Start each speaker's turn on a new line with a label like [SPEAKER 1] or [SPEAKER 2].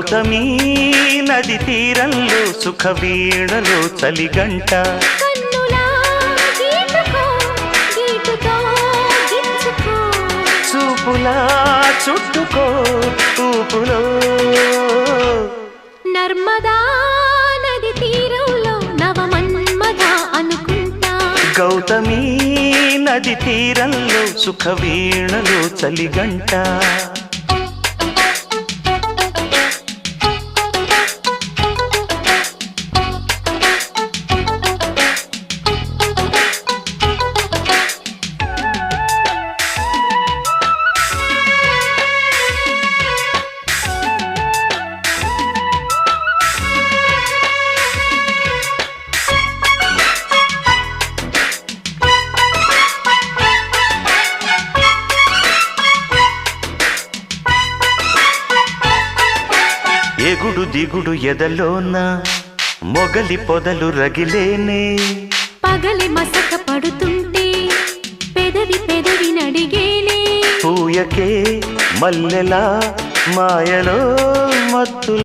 [SPEAKER 1] గౌతమి నది తీరంలో సుఖ వీణలో చలిగంట చూపులా చుట్టుకో ఊపులో
[SPEAKER 2] నర్మదా నది తీరంలో నవమన్మథ అనుకుంటా
[SPEAKER 1] గౌతమి నది తీరంలో సుఖ వీణలో చలిగంట ఎగుడు దిగుడు ఎదలోన మొగలి పొదలు రగిలేనే
[SPEAKER 2] పగలి మసక పడుతుంటే పెదవి పెదవి నడిగేనే
[SPEAKER 1] పూయకే మల్లెలా మాయలో మత్తు